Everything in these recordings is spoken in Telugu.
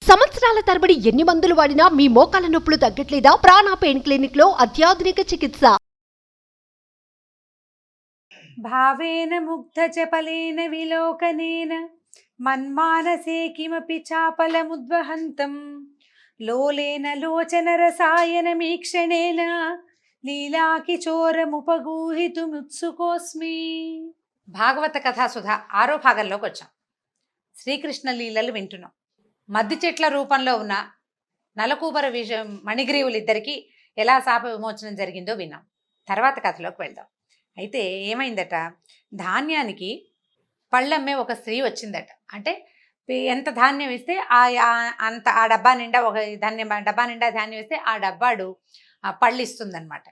సంవత్సరాల తరబడి ఎన్ని మందులు వాడినా మీ మోకాల నొప్పులు తగ్గట్లేదా? ప్రాణ పెయిన్ క్లినిక్ లో అత్యాధునిక చికిత్స. భావేన ముగ్ధచపలేన విలోకనేన మన్మానసే కిమపి చాపలముద్వహంతం లోలేన లోచన రసాయనమీక్షణేన లీలాకిచోరముపగూహితుముత్సుకోస్మి. భాగవత కథాసుధ 6వ భాగంలోకి వచ్చాం. శ్రీకృష్ణ లీలలు వింటున్నాం. మద్ది చెట్ల రూపంలో ఉన్న నలకూబర మణిగ్రీవులిద్దరికీ ఎలా శాప విమోచనం జరిగిందో విన్నాం. తర్వాత కథలోకి వెళ్దాం. అయితే ఏమైందట, ధాన్యానికి పళ్ళమ్మే ఒక స్త్రీ వచ్చిందట. అంటే ఎంత ధాన్యం ఇస్తే అంత ఆ డబ్బా నిండా డబ్బా నిండా ధాన్యం ఇస్తే ఆ డబ్బాడు పళ్ళు ఇస్తుందన్నమాట.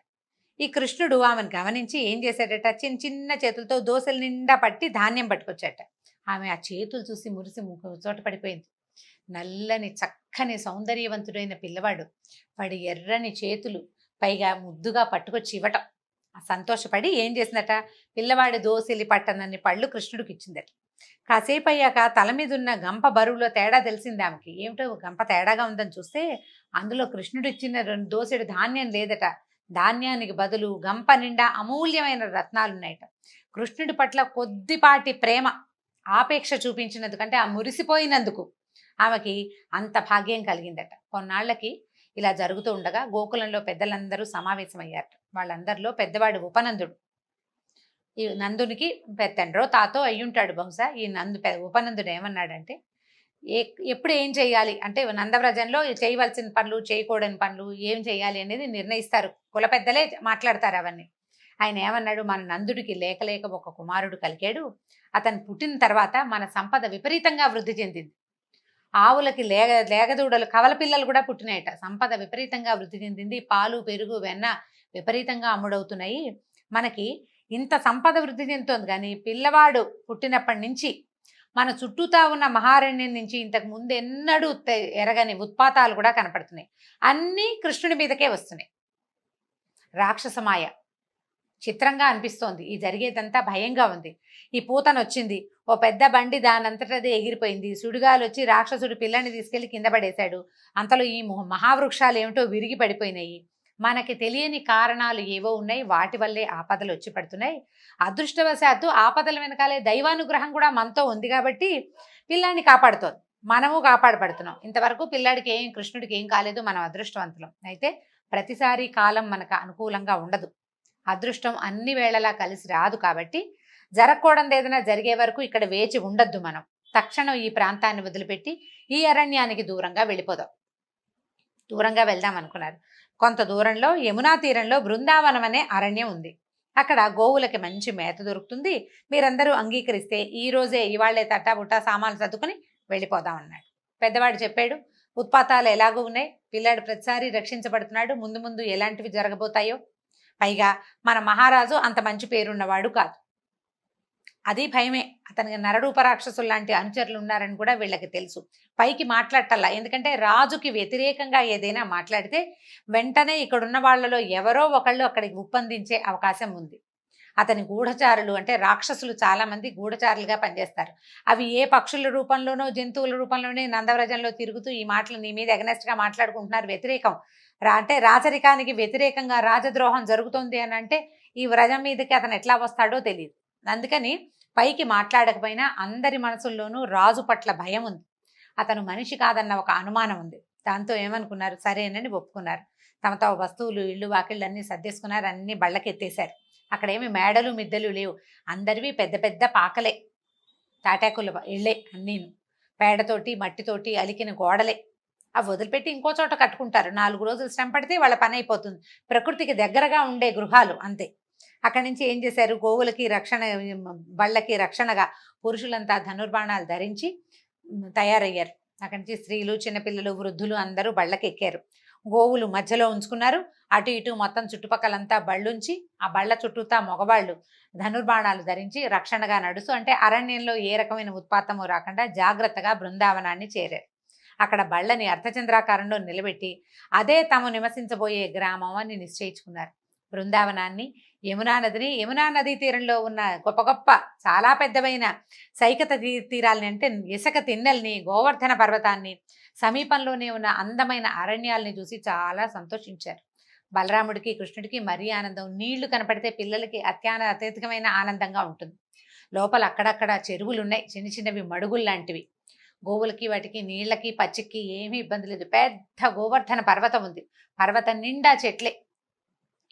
ఈ కృష్ణుడు ఆమెను గమనించి ఏం చేశాడట, చిన్న చిన్న చేతులతో దోసెల నిండా పట్టి ధాన్యం పట్టుకొచ్చాట. ఆమె ఆ చేతులు చూసి మురిసి చోట పడిపోయింది. నల్లని చక్కని సౌందర్యవంతుడైన పిల్లవాడు వాడి ఎర్రని చేతులు పైగా ముద్దుగా పట్టుకొచ్చి ఇవ్వటం సంతోషపడి ఏం చేసిందట, పిల్లవాడి దోసిలి పట్టనన్ని పళ్ళు కృష్ణుడికి ఇచ్చిందట. కాసేపు అయ్యాక తల మీద ఉన్న గంప బరువులో తేడా తెలిసింది ఆమెకి. ఏమిటో గంప తేడాగా ఉందని చూస్తే అందులో కృష్ణుడు ఇచ్చిన దోసెడు ధాన్యం లేదట. ధాన్యానికి బదులు గంప నిండా అమూల్యమైన రత్నాలున్నాయట. కృష్ణుడి పట్ల కొద్దిపాటి ప్రేమ ఆపేక్ష చూపించినందుకంటే ఆ మురిసిపోయినందుకు ఆమెకి అంత భాగ్యం కలిగిందట. కొన్నాళ్లకి ఇలా జరుగుతూ ఉండగా గోకులంలో పెద్దలందరూ సమావేశమయ్యారట. వాళ్ళందరిలో పెద్దవాడు ఉపనందుడు. ఈ నందునికి తండ్రో తాతో అయ్యుంటాడు బహుశా. ఈ ఉపనందుడు ఏమన్నాడంటే, ఎప్పుడు ఏం చేయాలి అంటే నందవ్రజంలో చేయవలసిన పనులు చేయకూడని పనులు ఏం చేయాలి అనేది నిర్ణయిస్తారు, కుల పెద్దలే మాట్లాడతారు అవన్నీ. ఆయన ఏమన్నాడు, మన నందుడికి లేక లేక ఒక కుమారుడు కలిగాడు. అతను పుట్టిన తర్వాత మన సంపద విపరీతంగా వృద్ధి చెందింది. ఆవులకి లేగదూడలు కవల పిల్లలు కూడా పుట్టినాయట. సంపద విపరీతంగా వృద్ధి చెందింది. పాలు పెరుగు వెన్న విపరీతంగా అమ్ముడవుతున్నాయి. మనకి ఇంత సంపద వృద్ధి చెందుతోంది, కానీ పిల్లవాడు పుట్టినప్పటి నుంచి మన చుట్టూతా ఉన్న మహారణ్యం నుంచి ఇంతకు ముందు ఎన్నడూ ఎరగని ఉత్పాతాలు కూడా కనపడుతున్నాయి. అన్నీ కృష్ణుడి మీదకే వస్తున్నాయి. రాక్షసమాయ చిత్రంగా అనిపిస్తోంది. ఈ జరిగేదంతా భయంగా ఉంది. ఈ పూతన వచ్చింది, ఓ పెద్ద బండి దానంతటదే ఎగిరిపోయింది. సుడిగాలు వచ్చి రాక్షసుడు పిల్లని తీసుకెళ్లి కింద పడేశాడు. అంతలో ఈ మహావృక్షాలు ఏమిటో విరిగి పడిపోయినాయి. మనకి తెలియని కారణాలు ఏవో ఉన్నాయి, వాటి వల్లే ఆపదలు వచ్చి పడుతున్నాయి. అదృష్టవశాత్తు ఆపదల వెనకాలే దైవానుగ్రహం కూడా మనతో ఉంది కాబట్టి పిల్లాన్ని కాపాడుతోంది. మనము కాపాడబడుతున్నాం. ఇంతవరకు పిల్లాడికి కృష్ణుడికి ఏం కాలేదు, మనం అదృష్టవంతులం. అయితే ప్రతిసారి కాలం మనకు అనుకూలంగా ఉండదు. అదృష్టం అన్ని వేళలా కలిసి రాదు. కాబట్టి జరగకూడదు ఏదైనా జరిగే వరకు ఇక్కడ వేచి ఉండొద్దు. మనం తక్షణం ఈ ప్రాంతాన్ని వదిలిపెట్టి ఈ అరణ్యానికి దూరంగా వెళ్ళిపోదాం. దూరంగా వెళ్దాం అనుకున్నారు. కొంత దూరంలో యమునా తీరంలో బృందావనం అనే అరణ్యం ఉంది. అక్కడ గోవులకి మంచి మేత దొరుకుతుంది. మీరందరూ అంగీకరిస్తే ఈ రోజే ఇవాళ్లే తట్టాబుట్టా సామాన్లు సర్దుకుని వెళ్ళిపోదాం అన్నాడు. పెద్దవాడు చెప్పాడు, ఉత్పాతాలు ఎలాగూ ఉన్నాయి, పిల్లాడు ప్రతిసారి రక్షించబడుతున్నాడు, ముందు ముందు ఎలాంటివి జరగబోతాయో. పైగా మన మహారాజు అంత మంచి పేరున్నవాడు కాదు, అది భయమే. అతనికి నరరూప రాక్షసులు లాంటి అనుచరులు ఉన్నారని కూడా వీళ్ళకి తెలుసు. పైకి మాట్లాడటల్లా, ఎందుకంటే రాజుకి వ్యతిరేకంగా ఏదైనా మాట్లాడితే వెంటనే ఇక్కడున్న వాళ్ళలో ఎవరో ఒకళ్ళు అక్కడికి ఉప్పందించే అవకాశం ఉంది. అతని గూఢచారులు అంటే రాక్షసులు చాలామంది గూఢచారులుగా పనిచేస్తారు. అవి ఏ పక్షుల రూపంలోనో జంతువుల రూపంలోనే నందవ్రజంలో తిరుగుతూ ఈ మాటలు నీ మీద ఎగనెస్ట్గా మాట్లాడుకుంటున్నారు. వ్యతిరేకం అంటే రాచరికానికి వ్యతిరేకంగా రాజద్రోహం జరుగుతుంది అని అంటే ఈ వ్రజం మీదకి అతను ఎట్లా వస్తాడో తెలియదు. అందుకని పైకి మాట్లాడకపోయినా అందరి మనసుల్లోనూ రాజు పట్ల భయం ఉంది. అతను మనిషి కాదన్న ఒక అనుమానం ఉంది. దాంతో ఏమనుకున్నారు, సరేనని ఒప్పుకున్నారు. తమ వస్తువులు ఇళ్ళు వాకిళ్ళు అన్నీ సర్దేసుకున్నారు. అన్నీ బళ్ళకెత్తేశారు. అక్కడేమి మేడలు మిద్దెలు లేవు. అందరివి పెద్ద పెద్ద పాకలే, తాటాకుల ఇళ్ళే, అన్నీను పేడతోటి మట్టితోటి అలికిన గోడలే. అవి వదిలిపెట్టి ఇంకో చోట కట్టుకుంటారు. 4 రోజులు శ్రమ పడితే వాళ్ళ పని అయిపోతుంది. ప్రకృతికి దగ్గరగా ఉండే గృహాలు అంతే. అక్కడి నుంచి ఏం చేశారు, గోవులకి రక్షణ, బళ్ళకి రక్షణగా పురుషులంతా ధనుర్బాణాలు ధరించి తయారయ్యారు. అక్కడి నుంచి స్త్రీలు, చిన్నపిల్లలు, వృద్ధులు అందరూ బళ్ళకి ఎక్కారు. గోవులు మధ్యలో ఉంచుకున్నారు. అటు ఇటు మొత్తం చుట్టుపక్కలంతా బళ్ళుంచి ఆ బళ్ళ చుట్టూతా మగవాళ్ళు ధనుర్బాణాలు ధరించి రక్షణగా నడుస్తూ, అంటే అరణ్యంలో ఏ రకమైన ఉత్పాతము రాకుండా జాగ్రత్తగా బృందావనాన్ని చేరారు. అక్కడ బళ్ళని అర్ధచంద్రాకారంలో నిలబెట్టి అదే తాము నివసించబోయే గ్రామం అని నిశ్చయించుకున్నారు. బృందావనాన్ని, యమునా నదీ తీరంలో ఉన్న గొప్ప గొప్ప చాలా పెద్దవైన సైకత తీరాలని అంటే ఇసుక తిన్నెల్ని, గోవర్ధన పర్వతాన్ని, సమీపంలోనే ఉన్న అందమైన అరణ్యాలని చూసి చాలా సంతోషించారు. బలరాముడికి కృష్ణుడికి మరీ ఆనందం. నీళ్లు కనపడితే పిల్లలకి అత్యధికమైన ఆనందంగా ఉంటుంది. లోపల అక్కడక్కడ చెరువులు ఉన్నాయి, చిన్న చిన్నవి మడుగులు లాంటివి. గోవులకి వాటికి నీళ్ళకి పచ్చికి ఏమీ ఇబ్బంది లేదు. పెద్ద గోవర్ధన పర్వతం ఉంది. పర్వతం నిండా చెట్లే.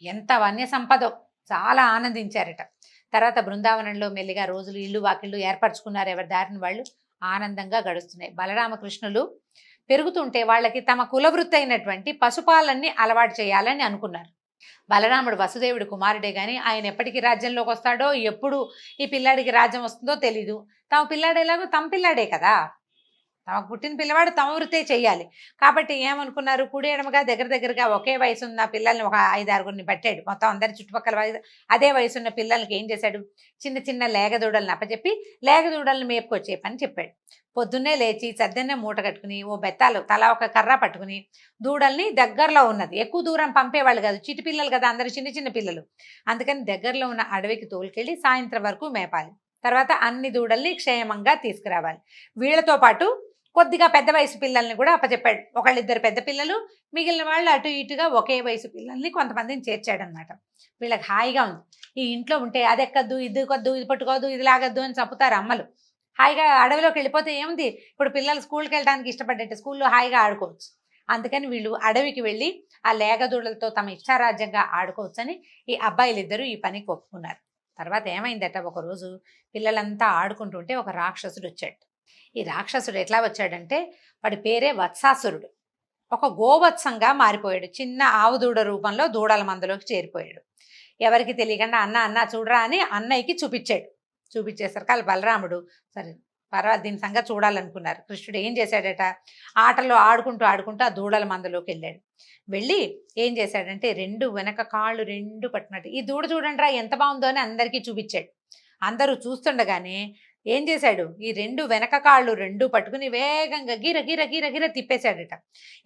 ఎంత వన్య సంపదో, చాలా ఆనందించారట. తర్వాత బృందావనంలో మెల్లిగా రోజులు ఇల్లు వాకిళ్ళు ఏర్పరచుకున్నారు. ఎవరి దారిని వాళ్ళు ఆనందంగా గడుస్తున్నాయి. బలరామకృష్ణులు పెరుగుతుంటే వాళ్ళకి తమ కులవృత్తి అయినటువంటి పశుపాలన్నీ అలవాటు చేయాలని అనుకున్నారు. బలరాముడు వసుదేవుడు కుమారుడే గాని ఆయన ఎప్పటికి రాజ్యంలోకి వస్తాడో, ఎప్పుడు ఈ పిల్లాడికి రాజ్యం వస్తుందో తెలీదు. తమ పిల్లాడు ఎలాగో తమ పిల్లాడే కదా, తమకు పుట్టిన పిల్లవాడు తమ వృత్తే చెయ్యాలి. కాబట్టి ఏమనుకున్నారు, కుడి ఎడమగా దగ్గరగా ఒకే వయసున్న పిల్లల్ని ఒక 5-6 పట్టాడు. మొత్తం అందరి చుట్టుపక్కల అదే వయసున్న పిల్లలకి ఏం చేశాడు, చిన్న చిన్న లేగదూడలను అప్పచెప్పి లేగదూడలను మేపుకొచ్చే పని చెప్పాడు. పొద్దున్నే లేచి సద్దన్నే మూట కట్టుకుని ఓ బెత్తాలు తలా ఒక కర్ర పట్టుకుని దూడల్ని దగ్గరలో ఉన్నది, ఎక్కువ దూరం పంపేవాళ్ళు కాదు, చిటి పిల్లలు కదా అందరు చిన్న చిన్న పిల్లలు, అందుకని దగ్గరలో ఉన్న అడవికి తోలుకెళ్ళి సాయంత్రం వరకు మేపాలి. తర్వాత అన్ని దూడల్ని క్షేమంగా తీసుకురావాలి. వీళ్ళతో పాటు కొద్దిగా పెద్ద వయసు పిల్లల్ని కూడా అప్పచెప్పాడు. ఒకళ్ళిద్దరు పెద్ద పిల్లలు, మిగిలిన వాళ్ళు అటు ఇటుగా ఒకే వయసు పిల్లల్ని కొంతమందిని చేర్చాడనమాట. వీళ్ళకి హాయిగా ఉంది. ఈ ఇంట్లో ఉంటే అది ఎక్కద్దు, ఇది కొద్దు, ఇది పట్టుకోదు, ఇది లాగద్దు అని చంపుతారు అమ్మలు. హాయిగా అడవిలోకి వెళ్ళిపోతే ఏముంది, ఇప్పుడు పిల్లలు స్కూల్కి వెళ్ళడానికి ఇష్టపడ్డట్టు స్కూల్లో హాయిగా ఆడుకోవచ్చు. అందుకని వీళ్ళు అడవికి వెళ్ళి ఆ లేగదూడలతో తమ ఇష్టారాజ్యంగా ఆడుకోవచ్చని ఈ అబ్బాయిలిద్దరూ ఈ పనికి ఒప్పుకున్నారు. తర్వాత ఏమైందట, ఒకరోజు పిల్లలంతా ఆడుకుంటుంటే ఒక రాక్షసుడు వచ్చాడు. ఈ రాక్షసుడు ఎట్లా వచ్చాడంటే, వాడి పేరే వత్సాసురుడు. ఒక గోవత్సంగా మారిపోయాడు. చిన్న ఆవు దూడ రూపంలో దూడల మందలోకి చేరిపోయాడు. ఎవరికి తెలియకుండా అన్న అన్న చూడరా అని అన్నయ్యకి చూపించాడు. చూపించేసరికి వాళ్ళ బలరాముడు సరే పర్వాలేదు దీని సంగతి చూడాలనుకున్నారు. కృష్ణుడు ఏం చేశాడట, ఆటలో ఆడుకుంటూ ఆ దూడల మందలోకి వెళ్ళాడు. వెళ్ళి ఏం చేశాడంటే, వెనక కాళ్ళు రెండు పట్టినట్టు ఈ దూడ చూడండి రా ఎంత బాగుందో అని అందరికీ చూపించాడు. అందరూ చూస్తుండగానే ఏం చేశాడు, ఈ వెనక కాళ్ళు రెండు పట్టుకుని వేగంగా గిర గిర గిర గిర తిప్పేశాడట.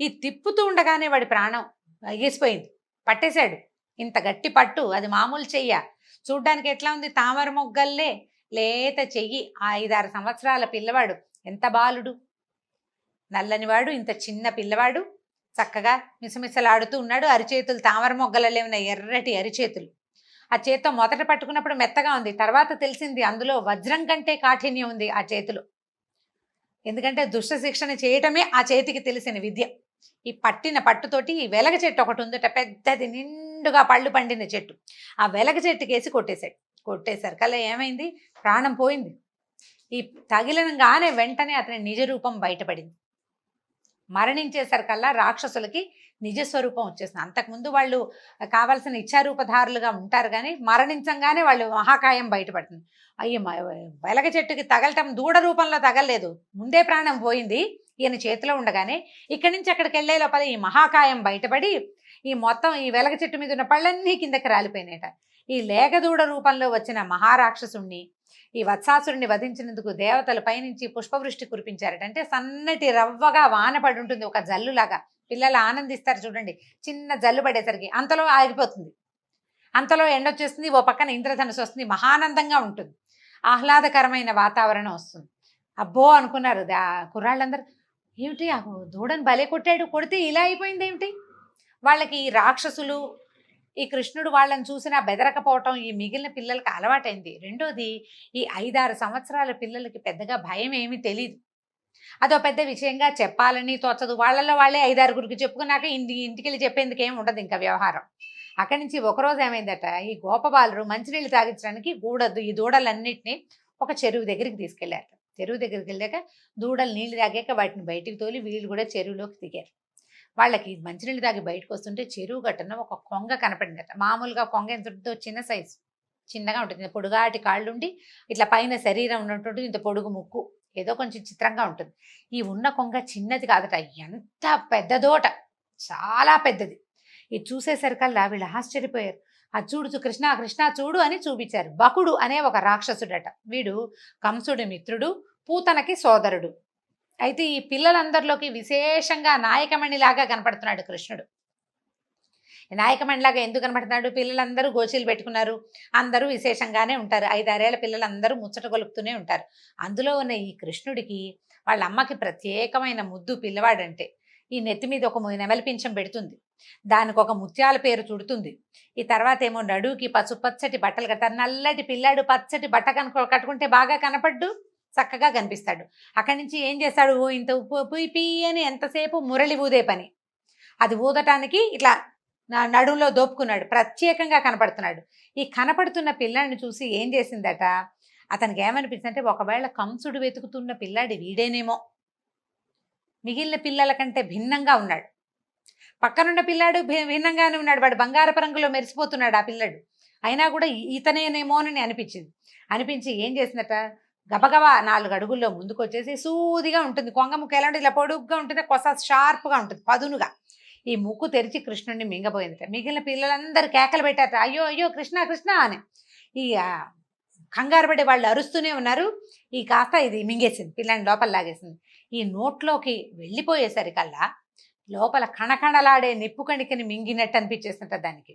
ఈ తిప్పుతూ ఉండగానే వాడి ప్రాణం ఎగిసిపోయింది, పట్టేశాడు. ఇంత గట్టి పట్టు, అది మామూలు చెయ్య. చూడ్డానికి ఎట్లా ఉంది, తామర మొగ్గల్లే లేత చెయ్యి. 5-6 సంవత్సరాల పిల్లవాడు, ఎంత బాలుడు, నల్లనివాడు, ఇంత చిన్న పిల్లవాడు చక్కగా మిసమిసలాడుతూ ఉన్నాడు. అరిచేతులు తామర మొగ్గలలే ఉన్న ఎర్రటి అరిచేతులు. ఆ చేత్తో మొదట పట్టుకున్నప్పుడు మెత్తగా ఉంది, తర్వాత తెలిసింది అందులో వజ్రం కంటే కాఠిన్యం ఉంది ఆ చేతిలో. ఎందుకంటే దుష్ట శిక్షణ చేయటమే ఆ చేతికి తెలిసిన విద్య. ఈ పట్టిన పట్టుతోటి ఈ వెలగ చెట్టు ఒకటి ఉందట, పెద్దది నిండుగా పళ్ళు పండిన చెట్టు. ఆ వెలగ చెట్టుకేసి కొట్టేసరికల్లా ఏమైంది, ప్రాణం పోయింది. ఈ తగిలినగానే వెంటనే అతని నిజ రూపం బయటపడింది. మరణించేసరికల్లా రాక్షసులకి నిజస్వరూపం వచ్చేసింది. అంతకుముందు వాళ్ళు కావలసిన ఇచ్చారూపధారులుగా ఉంటారు, కానీ మరణించంగానే వాళ్ళు మహాకాయం బయటపడుతుంది. అయ్యో, వెలగ చెట్టుకి తగలటం దూడ రూపంలో తగలలేదు, ముందే ప్రాణం పోయింది ఈయన చేతిలో ఉండగానే. ఇక్కడి నుంచి అక్కడికి వెళ్ళే లోపల ఈ మహాకాయం బయటపడి ఈ మొత్తం ఈ వెలగ చెట్టు మీద ఉన్న పళ్ళన్నీ కిందకి రాలిపోయినాయట. ఈ లేగదూడ రూపంలో వచ్చిన మహారాక్షసుణ్ణి, ఈ వత్సాసురుణ్ణి వధించినందుకు దేవతలు పైనుంచి పుష్పవృష్టి కురిపించారట. అంటే సన్నటి రవ్వగా వాన పడి ఉంటుంది, ఒక జల్లులాగా. పిల్లలు ఆనందిస్తారు చూడండి, చిన్న జల్లు పడేసరికి అంతలో ఆగిపోతుంది, అంతలో ఎండొచ్చేస్తుంది, ఓ పక్కన ఇంద్రధనుసు వస్తుంది, మహానందంగా ఉంటుంది, ఆహ్లాదకరమైన వాతావరణం వస్తుంది. అబ్బో అనుకున్నారు కుర్రాళ్ళందరూ, ఏమిటి ఆ దూడని భలే కొట్టాడు, కొడితే ఇలా అయిపోయింది ఏమిటి. వాళ్ళకి ఈ రాక్షసులు, ఈ కృష్ణుడు వాళ్ళని చూసినా బెదరకపోవటం ఈ మిగిలిన పిల్లలకి అలవాటైంది. రెండోది, ఈ 5-6 సంవత్సరాల పిల్లలకి పెద్దగా భయం ఏమీ తెలియదు, అదో పెద్ద విషయంగా చెప్పాలని తోచదు. వాళ్ళలో వాళ్ళే 5-6 చెప్పుకున్నాక ఇంటికి వెళ్ళి చెప్పేందుకు ఏమి ఉండదు ఇంకా వ్యవహారం. అక్కడి నుంచి ఒకరోజు ఏమైందట, ఈ గోపబాలురు మంచినీళ్ళు తాగించడానికి ఈ దూడలన్నింటినీ ఒక చెరువు దగ్గరికి తీసుకెళ్లారు. చెరువు దగ్గరికి వెళ్ళాక దూడలు నీళ్లు తాగాక వాటిని బయటికి తోలి వీళ్ళు కూడా చెరువులోకి దిగారు. వాళ్ళకి మంచినీళ్ళు తాగి బయటకు వస్తుంటే చెరువు గట్టున ఒక కొంగ కనపడిందట. మామూలుగా కొంగ ఎంత ఉంటుందో, చిన్న సైజు, చిన్నగా ఉంటుంది, పొడుగాటి కాళ్ళుండి ఇట్లా పైన శరీరం ఉన్నటువంటి ఇంత పొడుగు ముక్కు, ఏదో కొంచెం చిత్రంగా ఉంటుంది. ఈ ఉన్న కొంగ చిన్నది కాదట, ఎంత పెద్దదోట, చాలా పెద్దది. ఇది చూసేసరికల్లా వీళ్ళు ఆశ్చర్యపోయారు. అది చూడు కృష్ణ కృష్ణ చూడు అని చూపించారు. బకుడు అనే ఒక రాక్షసుడట. వీడు కంసుడి మిత్రుడు, పూతనకి సోదరుడు. అయితే ఈ పిల్లలందరిలోకి విశేషంగా నాయకమణిలాగా కనపడుతున్నాడు కృష్ణుడు. నాయకమణిలాగా ఎందుకు కనపడుతున్నాడు, పిల్లలందరూ గోచీలు పెట్టుకున్నారు, అందరూ విశేషంగానే ఉంటారు, 5-6 ఏళ్ల పిల్లలందరూ ముచ్చట గొలుపుతూనే ఉంటారు. అందులో ఉన్న ఈ కృష్ణుడికి వాళ్ళ అమ్మకి ప్రత్యేకమైన ముద్దు పిల్లవాడంటే. ఈ నెత్తి మీద ఒక నెమలి పింఛం పెడుతుంది, దానికి ఒక ముత్యాల పేరు చుడుతుంది. ఈ తర్వాత ఏమో నడువుకి పసుపచ్చటి బట్టలు కడతారు. నల్లటి పిల్లాడు పచ్చటి బట్ట కట్టుకుంటే బాగా కనపడ్డు, చక్కగా కనిపిస్తాడు. అక్కడి నుంచి ఏం చేస్తాడు, ఇంత ఉప్పు పీ అని ఎంతసేపు మురళి ఊదే పని. అది ఊదటానికి ఇట్లా నడువులో దోపుకున్నాడు, ప్రత్యేకంగా కనపడుతున్నాడు. ఈ కనపడుతున్న పిల్లాడిని చూసి ఏం చేసిందట, అతనికి ఏమనిపించిందంటే ఒకవేళ కంసుడు వెతుకుతున్న పిల్లాడి వీడేనేమో, మిగిలిన పిల్లల కంటే భిన్నంగా ఉన్నాడు, పక్కనున్న పిల్లాడు భిన్నంగానే ఉన్నాడు, వాడు బంగారపు రంగులో మెరిసిపోతున్నాడు ఆ పిల్లడు, అయినా కూడా ఇతనేనేమోనని అనిపించి ఏం చేసిందట, గబగబా 4 అడుగుల్లో ముందుకు వచ్చేసి, సూదిగా ఉంటుంది కొంగ ముక్కు, ఎలా ఉంటుంది ఇలా పొడుగ్గా ఉంటుంది, కొస షార్ప్గా ఉంటుంది పదునుగా, ఈ ముక్కు తెరిచి కృష్ణుడిని మింగబోయిందట. మిగిలిన పిల్లలందరూ కేకలు పెట్టారట, అయ్యో అయ్యో కృష్ణ కృష్ణ అని. ఈ కంగారు పడే వాళ్ళు అరుస్తూనే ఉన్నారు. ఈ కాస్త ఇది మింగేసింది, పిల్లని లోపల లాగేసింది. ఈ నోట్లోకి వెళ్ళిపోయేసరికల్లా లోపల కణకణలాడే నిప్పు కణికని మింగినట్టు అనిపించేస్తుంట దానికి.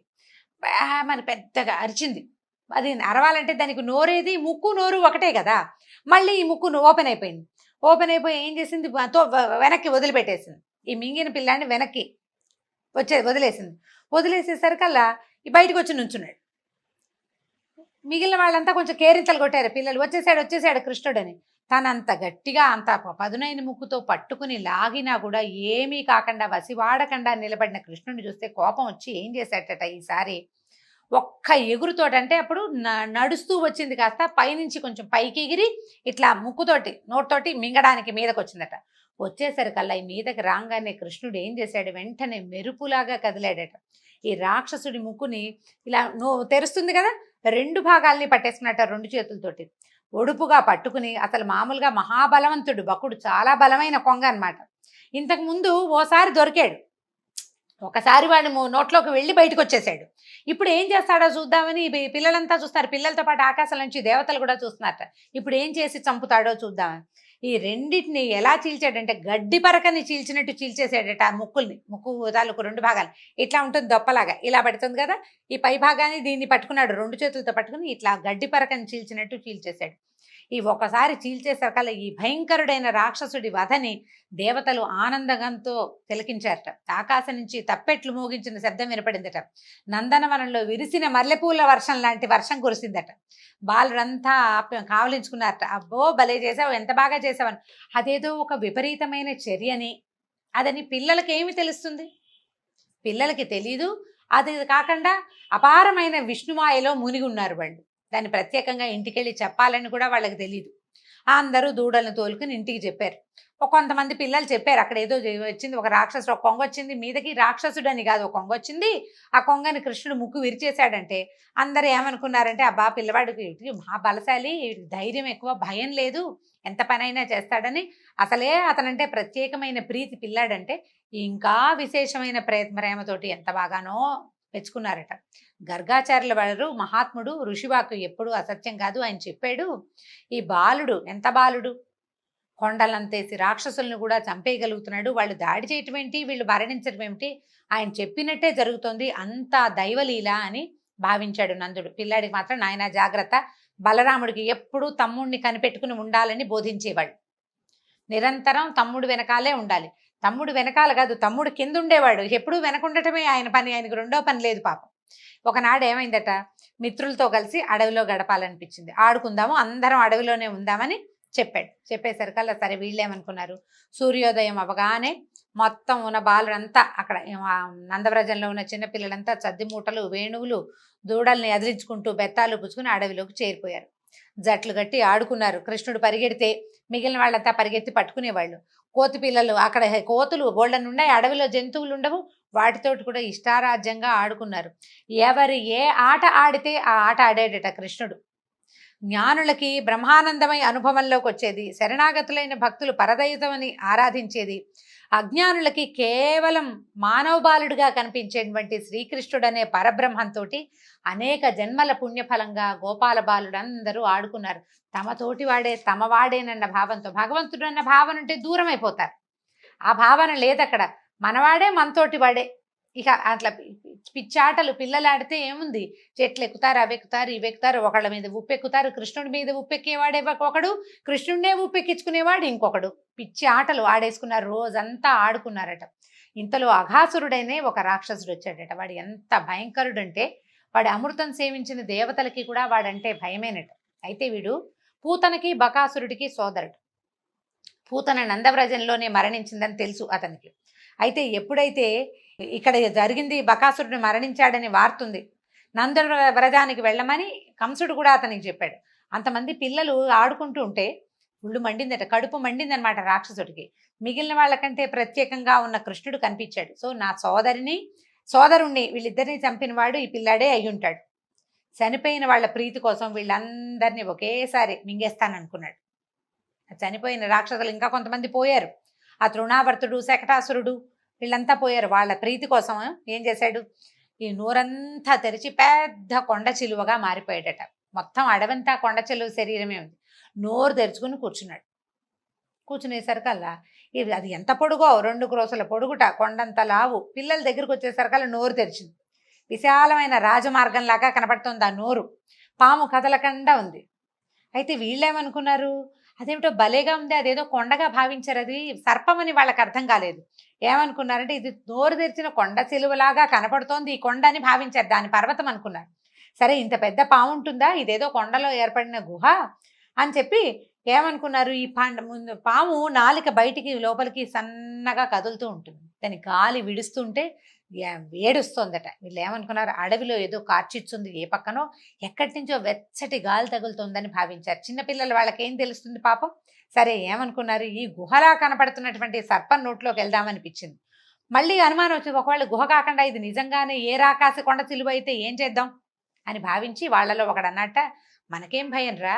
మన పెద్దగా అరిచింది. అది అరవాలంటే దానికి నోరేది, ముక్కు నోరు ఒకటే కదా. మళ్ళీ ఈ ముక్కు ఓపెన్ అయిపోయి ఏం చేసింది, వెనక్కి వదిలిపెట్టేసింది. ఈ మింగిన పిల్లాన్ని వెనక్కి వదిలేసేసరికల్లా ఈ బయటకు వచ్చి నుంచున్నాడు. మిగిలిన వాళ్ళంతా కొంచెం కేరింతలు కొట్టారు, పిల్లలు వచ్చేసాడు కృష్ణుడని. తనంత గట్టిగా అంత పదునైన ముక్కుతో పట్టుకుని లాగినా కూడా ఏమీ కాకుండా వసివాడకుండా నిలబడిన కృష్ణుడిని చూస్తే కోపం వచ్చి ఏం చేశాడట, ఈసారి ఒక్క ఎగురుతోటంటే అప్పుడు నడుస్తూ వచ్చింది కాస్త పైనుంచి కొంచెం పైకి ఎగిరి ఇట్లా ముక్కుతోటి నోటితోటి మింగడానికి మీదకి వచ్చిందట. వచ్చేసరికల్లా ఈ మీదకి రాగానే కృష్ణుడు ఏం చేశాడు, వెంటనే మెరుపులాగా కదిలాడట. ఈ రాక్షసుడి ముక్కుని ఇలా తెరుస్తుంది కదా, 2 భాగాల్ని పట్టేసుకున్నట్ట 2 చేతులతోటి ఒడుపుగా పట్టుకుని. అసలు మామూలుగా మహాబలవంతుడు బకుడు, చాలా బలమైన కొంగ అనమాట. ఇంతకు ముందు ఓసారి దొరికాడు, ఒకసారి వాడు నోట్లోకి వెళ్ళి బయటకు వచ్చేసాడు. ఇప్పుడు ఏం చేస్తాడో చూద్దామని పిల్లలంతా చూస్తారు, పిల్లలతో పాటు ఆకాశం నుంచి దేవతలు కూడా చూస్తున్నారట. ఇప్పుడు ఏం చేసి చంపుతాడో చూద్దామని ఈ రెండింటిని ఎలా చీల్చాడంటే గడ్డి పరకని చీల్చినట్టు చీల్చేసాడట. ఆ ముక్కు తాలూకు 2 భాగాలు ఇట్లా ఉంటుంది, దొప్పలాగా ఇలా పడుతుంది కదా, ఈ పై భాగాన్ని దీన్ని పట్టుకున్నాడు, 2 చేతులతో పట్టుకుని ఇట్లా గడ్డి పరకని చీల్చినట్టు చీల్చేశాడు. ఈ ఒకసారి చీల్చేసరికల్లా ఈ భయంకరుడైన రాక్షసుడి వధని దేవతలు ఆనందంతో తిలకించారట. ఆకాశం నుంచి తప్పెట్లు మోగించిన శబ్దం వినపడిందట. నందనవనంలో విరిసిన మల్లెపూల వర్షం లాంటి వర్షం కురిసిందట. బాలురంతా కావలించుకున్నారట, అబ్బో భలే చేసావు, ఎంత బాగా చేసావని. అదేదో ఒక విపరీతమైన చర్యని, అదని పిల్లలకి ఏమి తెలుస్తుంది, పిల్లలకి తెలీదు. అది కాకుండా అపారమైన విష్ణుమాయలో మునిగి ఉన్నారు వాళ్ళు. దాన్ని ప్రత్యేకంగా ఇంటికెళ్ళి చెప్పాలని కూడా వాళ్ళకి తెలియదు. అందరూ దూడలను తోలుకుని ఇంటికి చెప్పారు. కొంతమంది పిల్లలు చెప్పారు, అక్కడ ఏదో వచ్చింది, ఒక రాక్షసుడు, ఒక కొంగ వచ్చింది మీదకి, రాక్షసుడు అని కాదు, ఒక కొంగ వచ్చింది, ఆ కొంగని కృష్ణుడు ముక్కు విరిచేశాడంటే అందరూ ఏమనుకున్నారంటే, అబ్బా పిల్లవాడికి మహా బలశాలి, ధైర్యం ఎక్కువ, భయం లేదు, ఎంత పనైనా చేస్తాడని. అసలే అతనంటే ప్రత్యేకమైన ప్రీతి పిల్లాడంటే, ఇంకా విశేషమైన ప్రేమతోటి ఎంత బాగానో మెచ్చుకున్నారట. గర్గాచార్యుల వారు మహాత్ముడు, ఋషివాకు ఎప్పుడు అసత్యం కాదు, ఆయన చెప్పాడు. ఈ బాలుడు ఎంత బాలుడు, కొండలంతేసి రాక్షసులను కూడా చంపేయగలుగుతున్నాడు, వాళ్ళు దాడి చేయటం ఏంటి, వీళ్ళు మరణించడం ఏమిటి, ఆయన చెప్పినట్టే జరుగుతోంది, అంతా దైవలీల అని భావించాడు నందుడు. పిల్లాడికి మాత్రం నాయన జాగ్రత్త, బలరాముడికి ఎప్పుడూ తమ్ముడిని కనిపెట్టుకుని ఉండాలని బోధించేవాళ్ళు. నిరంతరం తమ్ముడు వెనకాలే ఉండాలి, తమ్ముడు వెనకాల కాదు, తమ్ముడు కింద ఉండేవాడు, ఎప్పుడూ వెనకుండటమే ఆయన పని, ఆయనకు రెండో పని లేదు పాపం. ఒకనాడు ఏమైందట, మిత్రులతో కలిసి అడవిలో గడపాలనిపించింది, ఆడుకుందాము, అందరం అడవిలోనే ఉందామని చెప్పేసరికల్లా సరే వీళ్ళేమనుకున్నారు, సూర్యోదయం అవగానే మొత్తం ఉన్న బాలుడంతా అక్కడ నందవ్రజంలో ఉన్న చిన్నపిల్లలంతా చద్ది మూటలు, వేణువులు, దూడల్ని అదిలించుకుంటూ బెత్తాలు పుచ్చుకుని అడవిలోకి చేరిపోయారు. జట్లు కట్టి ఆడుకున్నారు. కృష్ణుడు పరిగెడితే మిగిలిన వాళ్ళంతా పరిగెత్తి పట్టుకునేవాళ్ళు. కోతి పిల్లలు, అక్కడ కోతులు బోళ్ళనున్నాయి, అడవిలో జంతువులు ఉండవు, వాటితోటి కూడా ఇష్టారాజ్యంగా ఆడుకున్నారు. ఎవరు ఏ ఆట ఆడితే ఆ ఆట ఆడేడట కృష్ణుడు. జ్ఞానులకి బ్రహ్మానందమై అనుభవంలోకి వచ్చేది, శరణాగతులైన భక్తులు పరదైతమని ఆరాధించేది, అజ్ఞానులకి కేవలం మానవ బాలుడిగా కనిపించేటువంటి శ్రీకృష్ణుడనే పరబ్రహ్మంతో అనేక జన్మల పుణ్యఫలంగా గోపాల బాలుడందరూ ఆడుకున్నారు. తమతోటి వాడే తమవాడేనన్న భావంతో, భగవంతుడు అన్న భావన ఉంటే దూరం అయిపోతారు, ఆ భావన లేదక్కడ, మనవాడే మనతోటి వాడే. ఇక అట్లా పిచ్చాటలు పిల్లలు ఆడితే ఏముంది, చెట్లు ఎక్కుతారు, అవి ఎక్కుతారు, ఇవి ఎక్కుతారు, ఒకళ్ళ మీద ఉప్పు ఎక్కుతారు, కృష్ణుడి మీద ఉప్పు ఎక్కేవాడే ఒకడు, కృష్ణుడినే ఉప్పు ఎక్కించుకునేవాడు ఇంకొకడు. పిచ్చి ఆటలు ఆడేసుకున్నారు, రోజంతా ఆడుకున్నారట. ఇంతలో అఘాసురుడైనే ఒక రాక్షసుడు వచ్చాడట. వాడు ఎంత భయంకరుడంటే వాడి అమృతం సేవించిన దేవతలకి కూడా వాడంటే భయమేనట. అయితే వీడు పూతనకి బకాసురుడికి సోదరుడు. పూతన నందవ్రజంలోనే మరణించిందని తెలుసు అతనికి. అయితే ఎప్పుడైతే ఇక్కడ జరిగింది, బకాసురుడు మరణించాడని వార్తుంది, నందవ్రజానికి వెళ్ళమని కంసుడు కూడా అతనికి చెప్పాడు. అంతమంది పిల్లలు ఆడుకుంటూ ఉంటే ఒళ్ళు మండిందట, కడుపు మండిందనమాట రాక్షసుడికి. మిగిలిన వాళ్ళకంటే ప్రత్యేకంగా ఉన్న కృష్ణుడు కనిపించాడు. సో నా సోదరుణ్ణి వీళ్ళిద్దరిని చంపిన వాడు ఈ పిల్లాడే అయి ఉంటాడు. చనిపోయిన వాళ్ళ ప్రీతి కోసం వీళ్ళందరినీ ఒకేసారి మింగేస్తాననుకున్నాడు. చనిపోయిన రాక్షసులు ఇంకా కొంతమంది పోయారు. ఆ తృణావర్తుడు, శకటాసురుడు వీళ్ళంతా పోయారు. వాళ్ళ ప్రీతి కోసం ఏం చేశాడు, ఈ నోరంతా తెరిచి పెద్ద కొండ చిలువగా మారిపోయాడట. మొత్తం అడవంతా కొండ చిలువ శరీరమే ఉంది. నోరు తెరుచుకుని కూర్చున్నాడు. కూర్చునేసరికల్లా అది ఎంత పొడుగో, 2 క్రోసుల పొడుగుట, కొండంత లావు. పిల్లల దగ్గరికి వచ్చేసరికల్లా నోరు తెరిచింది. విశాలమైన రాజమార్గంలాగా కనపడుతోంది ఆ నోరు. పాము కదలకుండా ఉంది. అయితే వీళ్ళేమనుకున్నారు, అదేమిటో భలేగా ఉంది, అదేదో కొండగా భావించారు. అది సర్పమని వాళ్ళకి అర్థం కాలేదు. ఏమనుకున్నారంటే ఇది నోరు తెరిచిన కొండ చిలువలాగా కనపడుతోంది, ఈ కొండ అని భావించారు. దాని పర్వతం అనుకున్నారు. సరే ఇంత పెద్ద పాము ఉంటుందా, ఇదేదో కొండలో ఏర్పడిన గుహ అని చెప్పి ఏమనుకున్నారు, ఈ పాము నాలిక బయటికి లోపలికి సన్నగా కదులుతూ ఉంటుంది. దాని గాలి విడుస్తుంటే వేడుస్తోందట. వీళ్ళు ఏమనుకున్నారు, అడవిలో ఏదో కార్చిచ్చుంది, ఏ పక్కనో ఎక్కడి నుంచో వెచ్చటి గాలి తగులుతోందని భావించారు. చిన్నపిల్లలు వాళ్ళకేం తెలుస్తుంది పాపం. సరే ఏమనుకున్నారు, ఈ గుహలా కనపడుతున్నటువంటి సర్పం నోట్లోకి వెళ్దామనిపించింది. మళ్ళీ అనుమానం వచ్చింది, ఒకవేళ గుహ కాకుండా ఇది నిజంగానే ఏ రాకాసి కొండ చిలువ అయితే ఏం చేద్దాం అని భావించి వాళ్ళలో ఒకడు అన్నట్ట, మనకేం భయం రా,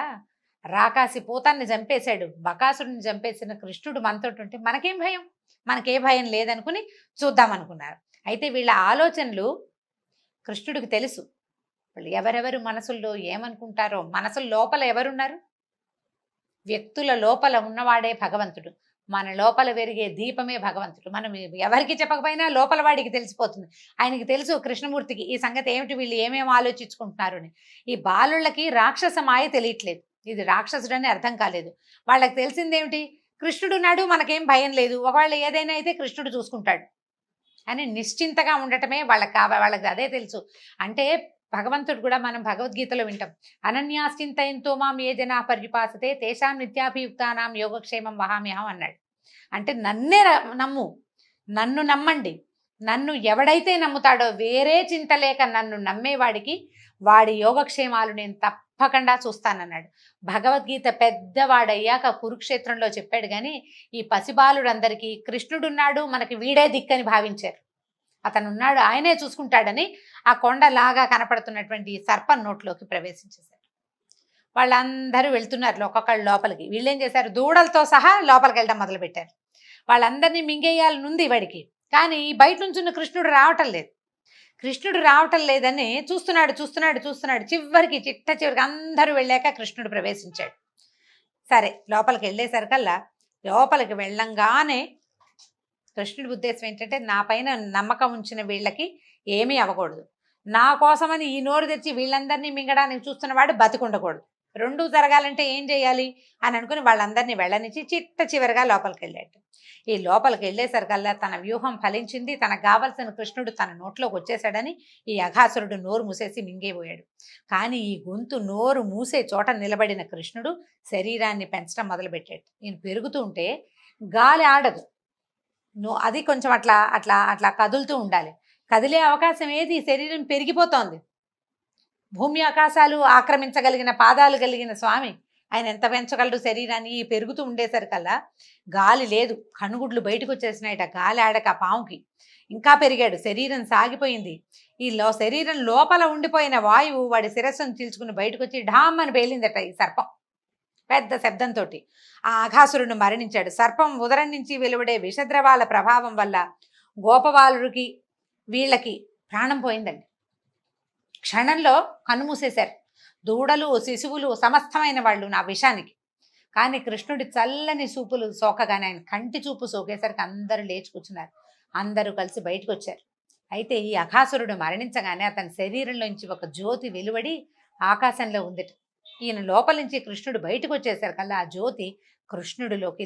రాకాసి పూతాన్ని చంపేశాడు, బకాసుడిని చంపేసిన కృష్ణుడు మనతోటి ఉంటే మనకేం భయం, మనకే భయం లేదనుకుని చూద్దామనుకున్నారు. అయితే వీళ్ళ ఆలోచనలు కృష్ణుడికి తెలుసు. వాళ్ళు ఎవరెవరు మనసుల్లో ఏమనుకుంటారో, మనసుల లోపల ఎవరున్నారు, వ్యక్తుల లోపల ఉన్నవాడే భగవంతుడు. మన లోపల పెరిగే దీపమే భగవంతుడు. మనం ఎవరికి చెప్పకపోయినా లోపల వాడికి తెలిసిపోతుంది. ఆయనకి తెలుసు కృష్ణమూర్తికి ఈ సంగతి ఏమిటి, వీళ్ళు ఏమేమి ఆలోచించుకుంటున్నారు అని. ఈ బాలుళ్ళకి రాక్షస మాయ తెలియట్లేదు, ఇది రాక్షసుడని అర్థం కాలేదు. వాళ్ళకి తెలిసిందేమిటి, కృష్ణుడు నాడు మనకేం భయం లేదు, ఒకవేళ ఏదైనా అయితే కృష్ణుడు చూసుకుంటాడు అని నిశ్చింతగా ఉండటమే వాళ్ళకి అదే తెలుసు. అంటే భగవంతుడు కూడా మనం భగవద్గీతలో వింటాం, అనన్యాశ్చింతయంతో మాం ఏ జనా పర్యుపాసతే తేషాం నిత్యాభియుక్తానాం యోగక్షేమం వహామ్యహం అన్నాడు. అంటే నన్నే నన్ను నమ్మండి, నన్ను ఎవడైతే నమ్ముతాడో, వేరే చింత లేక నన్ను నమ్మేవాడికి వాడి యోగక్షేమాలు నేను తప్పకుండా చూస్తానన్నాడు. భగవద్గీత పెద్దవాడయ్యాక కురుక్షేత్రంలో చెప్పాడు. కానీ ఈ పసిబాలుడందరికీ కృష్ణుడున్నాడు, మనకి వీడే దిక్కని భావించారు. అతను ఉన్నాడు, ఆయనే చూసుకుంటాడని ఆ కొండలాగా కనపడుతున్నటువంటి సర్పం నోట్లోకి ప్రవేశించేశారు. వాళ్ళందరూ వెళ్తున్నారు ఒక్కొక్కళ్ళు లోపలికి. వీళ్ళేం చేశారు, దూడలతో సహా లోపలికి వెళ్ళడం మొదలుపెట్టారు. వాళ్ళందరినీ మింగేయాలనుంది వాడికి, కానీ బయట నుంచి ఉన్న కృష్ణుడు రావటం లేదని చూస్తున్నాడు. చివరికి చివరికి అందరూ వెళ్ళాక కృష్ణుడు ప్రవేశించాడు. సరే లోపలికి వెళ్ళేసరికల్లా, లోపలికి వెళ్ళంగానే కృష్ణుడి ఉద్దేశం ఏంటంటే, నా పైన నమ్మకం ఉంచిన వీళ్ళకి ఏమీ అవ్వకూడదు, నా కోసమని ఈ నోరు తెచ్చి వీళ్ళందరినీ మింగడానికి చూస్తున్నవాడు బతికుండకూడదు. రెండూ జరగాలంటే ఏం చేయాలి అని అనుకుని వాళ్ళందరినీ వెళ్ళనిచ్చి చివరిగా లోపలికి వెళ్ళాడు. ఈ లోపలికి వెళ్ళేసరికల్లా తన వ్యూహం ఫలించింది. తనకు కావలసిన కృష్ణుడు తన నోట్లోకి వచ్చేసాడని ఈ అఘాసురుడు నోరు మూసేసి మింగేపోయాడు. కానీ ఈ గొంతు నోరు మూసే చోట నిలబడిన కృష్ణుడు శరీరాన్ని పెంచడం మొదలుపెట్టాడు. ఈయన పెరుగుతూ ఉంటే గాలి ఆడదు, అది కొంచెం అట్లా కదులుతూ ఉండాలి. కదిలే అవకాశం ఏది, శరీరం పెరిగిపోతోంది. భూమి ఆకాశాలు ఆక్రమించగలిగిన పాదాలు కలిగిన స్వామి ఆయన ఎంత పెంచగలడు శరీరాన్ని. పెరుగుతూ ఉండేసరికల్లా గాలి లేదు, కనుగుడ్లు బయటకు వచ్చేసినాయట. గాలి ఆడక పాముకి ఇంకా పెరిగాడు, శరీరం సాగిపోయింది. శరీరం లోపల ఉండిపోయిన వాయువు వాడి శిరస్సును చీల్చుకుని బయటకు వచ్చి ఢామ్ అని పేలిందట ఈ సర్పం పెద్ద శబ్దంతో. ఆ అఘాసురుడు మరణించాడు. సర్పం ఉదరం నుంచి వెలువడే విషద్రవాల ప్రభావం వల్ల గోపబాలుడికి వీళ్ళకి ప్రాణం పోయిందండి. క్షణంలో కన్నుమూసేశారు. దూడలు, శిశువులు సమస్తమైన వాళ్ళు నా విషానికి. కానీ కృష్ణుడి చల్లని చూపులు సోకగానే, ఆయన కంటి చూపు సోకేసరికి అందరూ లేచి కూర్చున్నారు. అందరూ కలిసి బయటకు వచ్చారు. అయితే ఈ అఘాసురుడు మరణించగానే అతని శరీరంలోంచి ఒక జ్యోతి వెలువడి ఆకాశంలో ఉందిట. ఈయన లోపల నుంచి కృష్ణుడు బయటకు వచ్చేసరికల్లా ఆ జ్యోతి కృష్ణుడిలోకి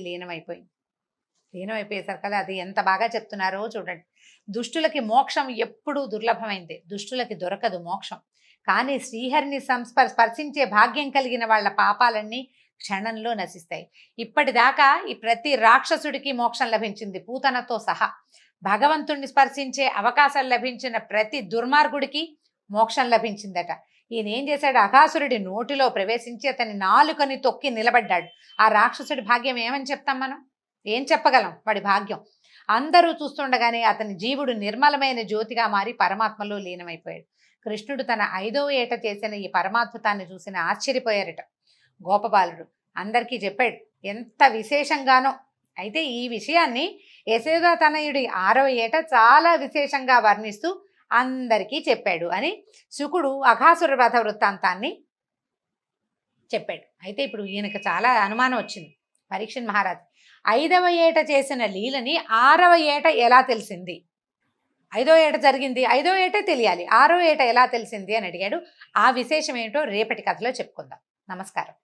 లీనమైపోయేసరికల్లా అది ఎంత బాగా చెప్తున్నారో చూడండి. దుష్టులకి మోక్షం ఎప్పుడూ దుర్లభమైంది, దుష్టులకి దొరకదు మోక్షం. కానీ శ్రీహరిని స్పర్శించే భాగ్యం కలిగిన వాళ్ళ పాపాలన్నీ క్షణంలో నశిస్తాయి. ఇప్పటిదాకా ఈ ప్రతి రాక్షసుడికి మోక్షం లభించింది, పూతనతో సహా. భగవంతుణ్ణి స్పర్శించే అవకాశం లభించిన ప్రతి దుర్మార్గుడికి మోక్షం లభించిందట. ఈయన ఏం చేశాడు, అఘాసురుడి నోటిలో ప్రవేశించి అతని నాలుకని తొక్కి నిలబడ్డాడు. ఆ రాక్షసుడి భాగ్యం ఏమని చెప్తాం మనం, ఏం చెప్పగలం వాడి భాగ్యం? అందరూ చూస్తుండగానే అతని జీవుడు నిర్మలమైన జ్యోతిగా మారి పరమాత్మలో లీనమైపోయాడు. కృష్ణుడు తన 5వ ఏట చేసిన ఈ పరమాద్భుతాన్ని చూసిన ఆశ్చర్యపోయారట గోపబాలుడు. అందరికీ చెప్పాడు ఎంత విశేషంగానో. అయితే ఈ విషయాన్ని యశోదా తనయుడి 6వ ఏట చాలా విశేషంగా వర్ణిస్తూ అందరికీ చెప్పాడు అని శుకుడు అఘాసుర వధ వృత్తాంతాన్ని చెప్పాడు. అయితే ఇప్పుడు ఈయనకు చాలా అనుమానం వచ్చింది పరీక్షణ్ మహారాజ్. 5వ ఏట చేసిన లీలని 6వ ఏట ఎలా తెలిసింది? 5వ ఏట జరిగింది, 5వ ఏటే తెలియాలి, 6వ ఏట ఎలా తెలిసింది అని అడిగాడు. ఆ విశేషం ఏంటో రేపటి కథలో చెప్పుకుందాం. నమస్కారం.